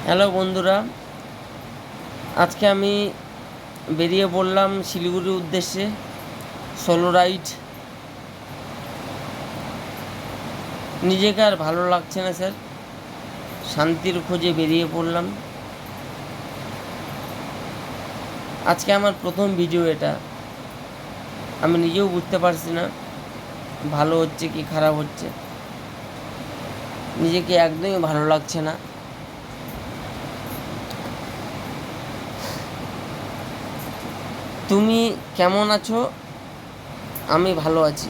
Hello বন্ধুরা, আজকে আমি বেরিয়ে পড়লাম শিলিগুড়ির উদ্দেশ্যে সোলো রাইড। নিজেকে আর ভালো লাগছে না স্যার, শান্তির খোঁজে বেরিয়ে পড়লাম। আজকে আমার প্রথম ভিডিও এটা, আমি নিজেও বুঝতে পারছি না ভালো হচ্ছে কি খারাপ হচ্ছে। নিজেকে একদমই ভালো লাগছে না। তুমি কেমন আছো? আমি ভালো আছি।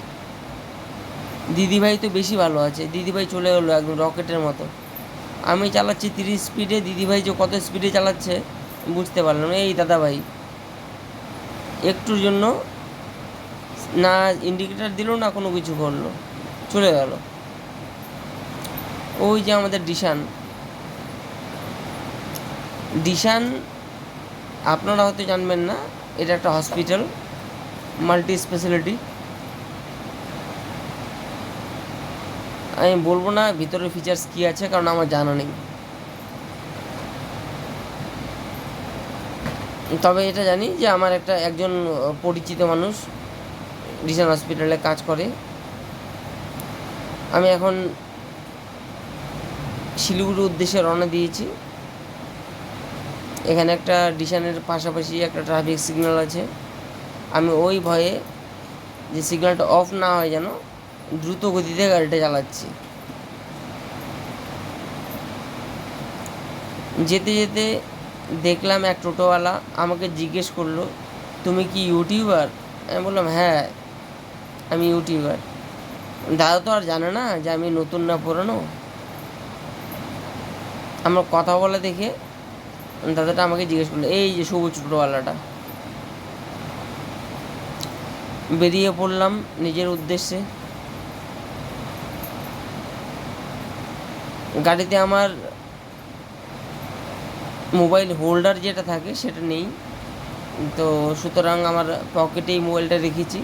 দিদিভাই তো বেশি ভালো আছে, দিদিভাই চলে গেলো একদম রকেটের মতো। আমি চালাচ্ছি 30 স্পিডে, দিদিভাই যে কত স্পিডে চালাচ্ছে বুঝতে পারলাম। এই দাদাভাই একটুর জন্য না ইন্ডিকেটার দিল না কোনো কিছু করলো, চলে গেল। ওই যে আমাদের ডিশান ডিশান আপনারা হয়তো জানবেন না, এটা একটা হসপিটাল, মাল্টি স্পেশালিটি। আমি বলবো না ভিতরের ফিচার্স কী আছে, কারণ আমার জানা নেই। তবে এটা জানি যে আমার একজন পরিচিত মানুষ ডিশান হসপিটালে কাজ করে। আমি এখন শিলিগুড়ির উদ্দেশ্যে রওনা দিয়েছি। এখানে একটা ডিশানের পাশাপাশি একটা ট্রাফিক সিগন্যাল আছে। আমি ওই ভয়ে যে সিগন্যালটা অফ না হয় যেন দ্রুত গতিতে গাড়িটা চালাচ্ছি। যেতে যেতে দেখলাম এক টোটোওয়ালা আমাকে জিজ্ঞেস করলো, তুমি কি ইউটিউবার? আমি বললাম হ্যাঁ, আমি ইউটিউবার। দাদা তো আর জানে না যে আমি নতুন না পুরনো। আমার কথা বলা দেখে দাদাটা আমাকে জিজ্ঞেস করলো, এই যে সবুজ টোটোওয়ালাটা। বেরিয়ে পড়লাম নিজের উদ্দেশ্যে। গাড়িতে আমার মোবাইল হোল্ডার যেটা থাকে সেটা নেই, তো সুতরাং আমার পকেটেই মোবাইলটা রেখেছি।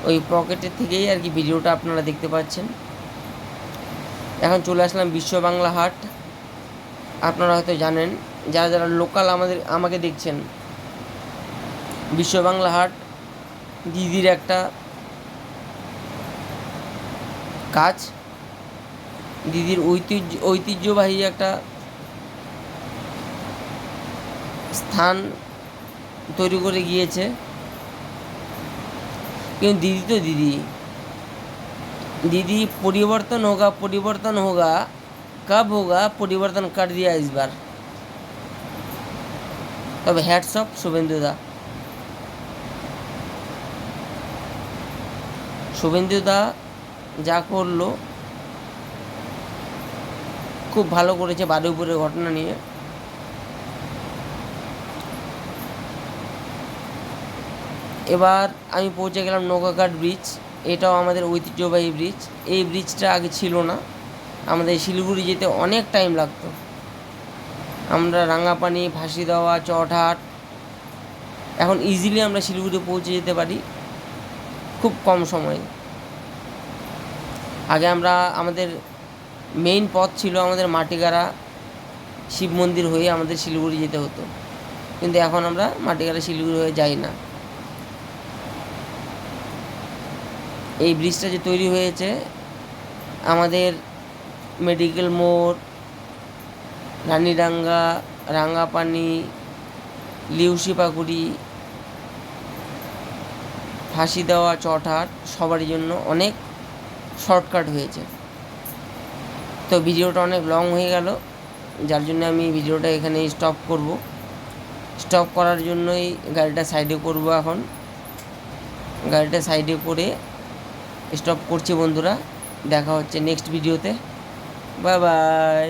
ওই পকেটের থেকেই আর কি ভিডিওটা আপনারা দেখতে পাচ্ছেন। এখন চলে আসলাম বিশ্ব বাংলা হাট। আপনারা হয়তো জানেন, যারা যারা লোকাল আমাকে দেখছেন, বিশ্ব বাংলা হাট দিদির একটা কাজ, দিদির ঐতিহ্যবাহী একটা স্থান তৈরি করে গিয়েছে। কিন্তু দিদি তো দিদি পরিবর্তন হোগা কব হোগা, পরিবর্তন কর দিয়া ইস বার। তবে হ্যাটস অফ শুভেন্দুদা যা করলো খুব ভালো করেছে বারুইপুরের ঘটনা নিয়ে। এবার আমি পৌঁছে গেলাম নৌকাঘাট ব্রিজ। এটাও আমাদের ঐতিহ্যবাহী ব্রিজ। এই ব্রিজটা আগে ছিল না, আমাদের শিলিগুড়ি যেতে অনেক টাইম লাগতো। আমরা রাঙাপানি, ফাঁসিদেওয়া, চটহাট, এখন ইজিলি আমরা শিলিগুড়ি পৌঁছে যেতে পারি খুব কম সময়ে। আগে আমাদের মেইন পথ ছিল আমাদের মাটিগাড়া শিব মন্দির হয়ে আমাদের শিলিগুড়ি যেতে হতো, কিন্তু এখন আমরা মাটিগাড়া শিলিগুড়ি হয়ে যাই না। এই ব্রিজটা যে তৈরি হয়েছে, আমাদের মেডিকেল মোড়, রানীডাঙ্গা, রাঙ্গাপানি, লিউসিপাকুড়ি, ফাঁসিদেওয়া, চটহাট সবারই জন্য অনেক শর্টকাট হয়েছে। তো ভিডিওটা অনেক লং হয়ে গেল, যার জন্য আমি ভিডিওটা এখানেই স্টপ করার জন্যই গাড়িটা সাইডে করব। এখন গাড়িটা সাইডে করে স্টপ করছি বন্ধুরা। দেখা হচ্ছে নেক্সট ভিডিওতে। Bye bye.